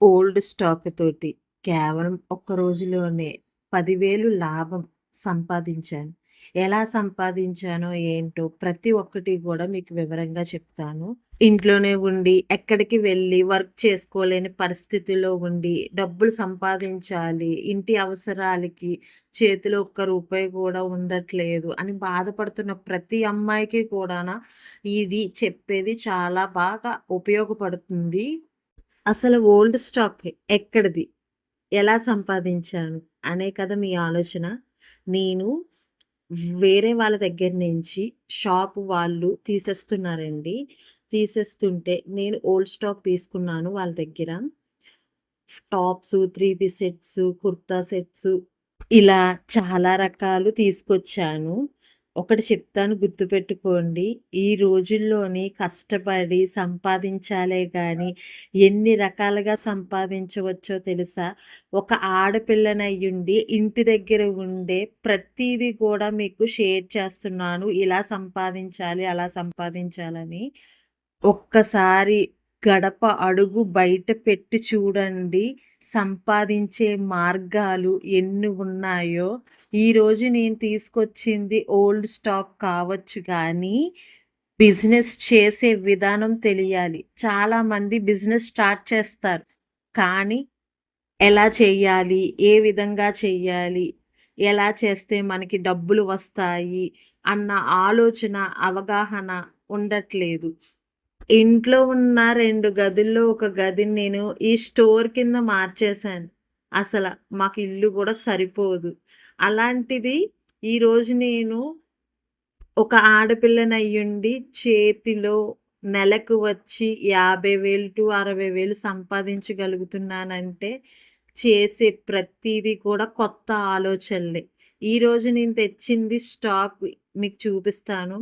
Old stock తోటి కేవలం ఒక్క రోజులోనే 10,000 లాభం సంపాదించాను. ఎలా సంపాదించానో ఏంటో ప్రతి ఒక్కటి గూడా మీకు వివరంగా చెప్తాను. ఇంట్లోనే ఉండి, ఎక్కడికి వెళ్ళి వర్క్ చేసుకోలేని పరిస్థితిలో ఉండి, డబ్బులు సంపాదించాలి, ఇంటి అవసరాలకి చేతిలో ఒక్క రూపాయి కూడా ఉండట్లేదు అని బాధపడుతున్న ప్రతి అమ్మాయికి కూడాన ఇది చెప్పేది చాలా బాగా ఉపయోగపడుతుంది. అసలు ఓల్డ్ స్టాక్ ఎక్కడిది? ఎలా సంపాదించాను? అనే కదా మీ ఆలోచన. నేను వేరే వాళ్ళ దగ్గర నుంచి షాప్ వాళ్ళు తీసేస్తున్నారండి. తీసేస్తుంటే నేను ఓల్డ్ స్టాక్ తీసుకున్నాను వాళ్ళ దగ్గర. Tops, 3 piece sets, kurta sets ఇలా చాలా రకాలు తీసుకొచ్చాను. ఒకటి చెప్తాను గుర్తుపెట్టుకోండి. ఈ రోజుల్లోని కష్టపడి సంపాదించాలే గానీ, ఎన్ని రకాలుగా సంపాదించవచ్చో తెలుసా? ఒక ఆడపిల్లనయ్యుండి ఇంటి దగ్గర ఉండే ప్రతీది కూడా మీకు షేర్ చేస్తున్నాను. ఇలా సంపాదించాలి, అలా సంపాదించాలని. ఒక్కసారి గడప అడుగు బయట పెట్టి చూడండి. సంపాదించే మార్గాలు ఎన్ని ఉన్నాయో. ఈరోజు నేను తీసుకొచ్చింది ఓల్డ్ స్టాక్ కావచ్చు గానీ, బిజినెస్ చేసే విధానం తెలియాలి. చాలామంది బిజినెస్ స్టార్ట్ చేస్తారు. కానీ ఎలా చెయ్యాలి? ఏ విధంగా చెయ్యాలి? ఎలా చేస్తే మనకి డబ్బులు వస్తాయి? అన్న ఆలోచన, అవగాహన ఉండట్లేదు. ఇంట్లో ఉన్న 2 గదుల్లో ఒక గదిని నేను ఈ స్టోర్ కింద మార్చేశాను. మాకు ఇల్లు గూడా సరిపోదు. అలాంటిది ఈరోజు నేను ఒక ఆడపిల్లనయ్యుండి చేతిలో నెలకు వచ్చి 50,000-60,000 సంపాదించగలుగుతున్నానంటే, చేసే ప్రతీది కూడా కొత్త ఆలోచనలే. ఈరోజు నేను తెచ్చింది స్టాక్ మీకు చూపిస్తాను.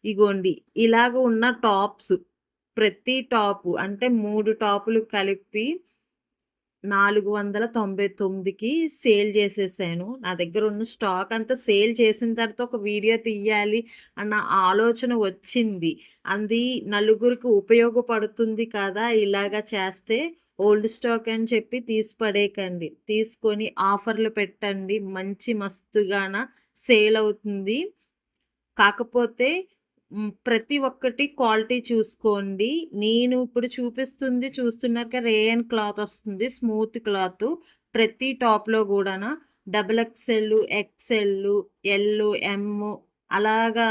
ఇగోండి ఇలాగ ఉన్న టాప్స్ ప్రతి టాపు అంటే 3 టాపులు కలిపి 499కి సేల్ చేసేసాను. నా దగ్గరున్న స్టాక్ అంతా సేల్ చేసిన తర్వాత ఒక వీడియో తీయాలి అన్న ఆలోచన వచ్చింది. అది నలుగురికి ఉపయోగపడుతుంది కదా! ఇలాగ చేస్తే ఓల్డ్ స్టాక్ అని చెప్పి తీసి పడేయకండి. తీసుకొని ఆఫర్‌లు పెట్టండి. మంచి మస్తుగాన సేల్ అవుతుంది. కాకపోతే ప్రతి ఒక్కటి క్వాలిటీ చూసుకోండి. నేను ఇప్పుడు చూస్తున్నారు కదా! రేయన్ క్లాత్ వస్తుంది. Smooth cloth. ప్రతి టాప్‌లో గూడాన డబుల్ ఎక్స్‌ఎల్, ఎక్స్‌ఎల్, ఎల్, ఎమ్ అలాగా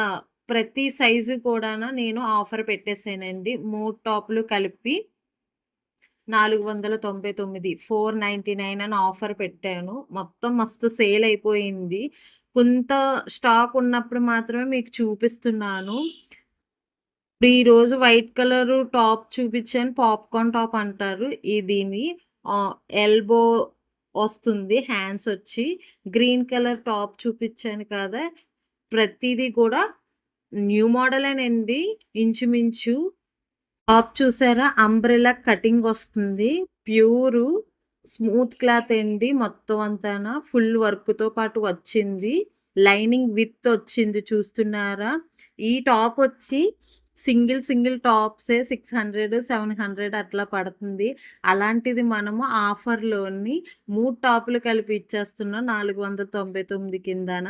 ప్రతి సైజు కూడాన నేను ఆఫర్ పెట్టేసానండి. 3 టాప్‌లు కలిపి 499 499 అని ఆఫర్ పెట్టాను. మొత్తం మస్తు సేల్ అయిపోయింది. కొంత స్టాక్ ఉన్నప్పుడు మాత్రమే మీకు చూపిస్తున్నాను. ఇప్పుడు ఈరోజు వైట్ కలరు టాప్ చూపిచ్చాను. పాప్‌కార్న్ టాప్ అంటారు. దీన్ని ఎల్బో వస్తుంది. హ్యాండ్స్ వచ్చి గ్రీన్ కలర్ టాప్ చూపిచ్చాను కదా! ప్రతీది కూడా న్యూ మోడలేనండి ఇంచుమించు. టాప్ చూసారా? అంబ్రెల్లా కటింగ్ వస్తుంది. ప్యూరు స్మూత్ క్లాత్ అండి మొత్తం అంతాన. ఫుల్ వర్క్‌తో పాటు వచ్చింది. లైనింగ్ విత్ వచ్చింది చూస్తున్నారా? ఈ టాప్ వచ్చి సింగిల్ టాప్సే 600, 700 అట్లా పడుతుంది. అలాంటిది మనము ఆఫర్‌లోని 3 టాపులు కలిపి ఇచ్చేస్తున్నాం 499 కిందన.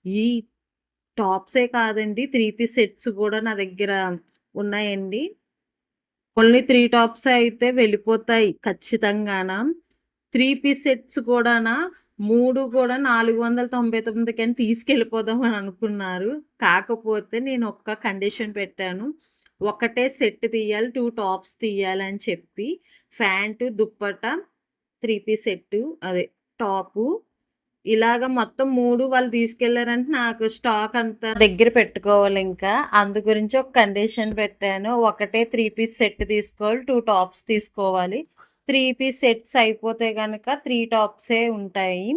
ఈ టాప్సే కాదండి 3 పీస్ సెట్స్ కూడా నా దగ్గర ఉన్నాయండి. ఓన్లీ 3 టాప్సే అయితే వెళ్ళిపోతాయి ఖచ్చితంగాన. 3 పీస్ సెట్స్ కూడాన 3 కూడా 499కని తీసుకెళ్ళిపోదాం అని అనుకున్నారు. కాకపోతే నేను ఒక్క కండిషన్ పెట్టాను. ఒకటే సెట్ తీయాలి, 2 టాప్స్ తీయాలని చెప్పి ఫ్యాంటు, దుప్పట్టా, 3 పీస్ సెట్టు అదే టాపు ఇలాగ మొత్తం 3 వాళ్ళు తీసుకెళ్లారంటే నాకు స్టాక్ అంతా దగ్గర పెట్టుకోవాలింకా. అందు గురించి ఒక కండిషన్ పెట్టాను. ఒకటే 3 పీస్ సెట్ తీసుకోవాలి. 2 టాప్స్ తీసుకోవాలి. 3 పీస్ సెట్స్ అయిపోతే గనక 3 టాప్సే ఉంటాయి.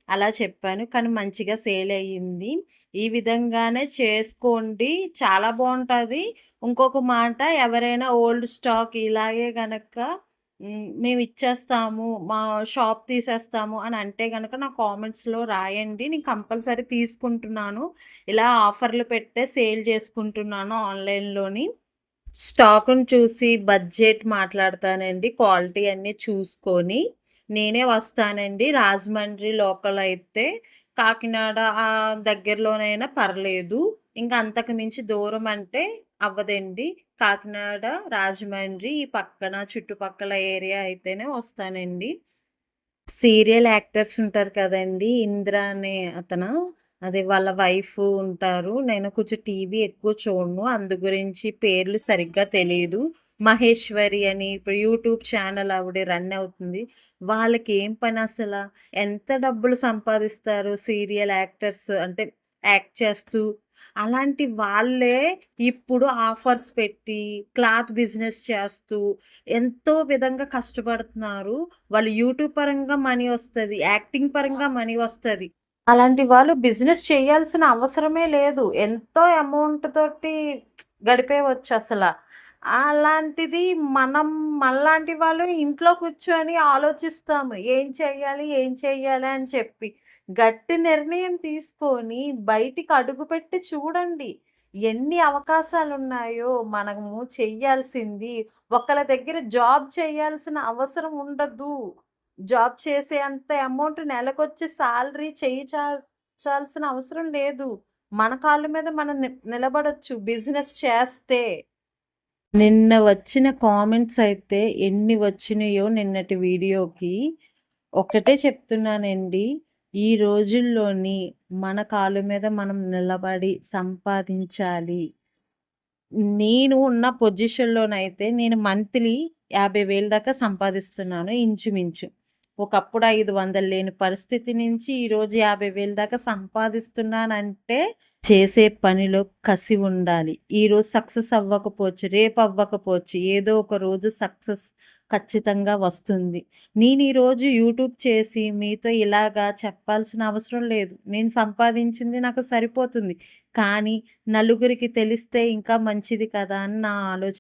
అలా చెప్పాను. కానీ మంచిగా సేల్ అయ్యింది. ఈ విధంగానే చేసుకోండి. చాలా బావుంటది. ఇంకొక మాట ఎవరైనా ఓల్డ్ స్టాక్ ఇలాగే గనక మేమిచ్చేస్తాము, మా షాప్ తీసేస్తాము అని అంటే గనక నా కామెంట్స్‌లో రాయండి. నేను కంపల్సరీ తీసుకుంటున్నాను. ఇలా ఆఫర్‌లు పెట్టే సేల్ చేసుకుంటున్నాను ఆన్‌లైన్‌లోని. స్టాకుని చూసి బడ్జెట్ మాట్లాడతానండి. క్వాలిటీ అన్నీ చూసుకొని నేనే వస్తానండి. రాజమండ్రి లోకల్ అయితే కాకినాడ దగ్గరలోనైనా పర్లేదు. ఇంక అంతకు మించి దూరం అంటే అవ్వదండి. కాకినాడ, రాజమండ్రి ఈ పక్కన చుట్టుపక్కల ఏరియా అయితేనే వస్తానండి. సీరియల్ యాక్టర్స్ ఉంటారు కదండీ! ఇంద్ర అనే అతను. అదే వాళ్ళ వైఫ్ ఉంటారు. నేను కొంచెం టీవీ ఎక్కువ చూడను. అందు గురించి పేర్లు సరిగ్గా తెలీదు. మహేశ్వరి అని ఇప్పుడు యూట్యూబ్ ఛానల్ ఆవిడ రన్ అవుతుంది. వాళ్ళకేం పనసల? ఎంత డబ్బులు సంపాదిస్తారు సీరియల్ యాక్టర్స్ అంటే యాక్ట్ చేస్తూ. అలాంటి వాళ్ళే ఇప్పుడు ఆఫర్స్ పెట్టి క్లాత్ బిజినెస్ చేస్తూ ఎంతో విధంగా కష్టపడుతున్నారు. వాళ్ళు యూట్యూబ్ పరంగా మనీ వస్తది. యాక్టింగ్ పరంగా మనీ వస్తది. అలాంటి వాళ్ళు బిజినెస్ చేయాల్సిన అవసరమే లేదు. ఎంతో అమౌంట్ తోటి గడిపేయవచ్చసల. అలాంటిది మనం మనలాంటి వాళ్ళు ఇంట్లో కూర్చొని ఆలోచిస్తాము. ఏం చెయ్యాలి? ఏం చెయ్యాలి? అని చెప్పి. గట్టి నిర్ణయం తీసుకొని బయటికి అడుగుపెట్టి చూడండి. ఎన్ని అవకాశాలున్నాయో మనము చెయ్యాల్సింది. ఒకళ్ళ దగ్గర జాబ్ చేయాల్సిన అవసరం ఉండదు. జాబ్ చేసే అంత అమౌంట్ నెలకొచ్చే సాలరీ చాల్సిన అవసరం లేదు. మన కాళ్ళ మీద మనం నిలబడొచ్చు బిజినెస్ చేస్తే. నిన్న వచ్చిన కామెంట్స్ అయితే ఎన్ని వచ్చినాయో నిన్నటి వీడియోకి. ఒకటే చెప్తున్నానండి. ఈ రోజుల్లోని మన కాళ్ళ మీద మనం నిలబడి సంపాదించాలి. నేను ఉన్న పొజిషన్‌లోనైతే నేను మంత్లీ 50,000 దాకా సంపాదిస్తున్నాను ఇంచుమించు. ఒకప్పుడు 500 లేని పరిస్థితి నుంచి ఈరోజు 50,000 దాకా సంపాదిస్తున్నానంటే చేసే పనిలో కసి ఉండాలి. ఈరోజు సక్సెస్ అవ్వకపోవచ్చు, రేపు అవ్వకపోవచ్చు. ఏదో ఒక రోజు సక్సెస్ ఖచ్చితంగా వస్తుంది. నేను ఈరోజు యూట్యూబ్ చేసి మీతో ఇలాగా చెప్పాల్సిన అవసరం లేదు. నేను సంపాదించింది నాకు సరిపోతుంది. కానీ నలుగురికి తెలిస్తే ఇంకా మంచిది కదా అని నా ఆలోచన.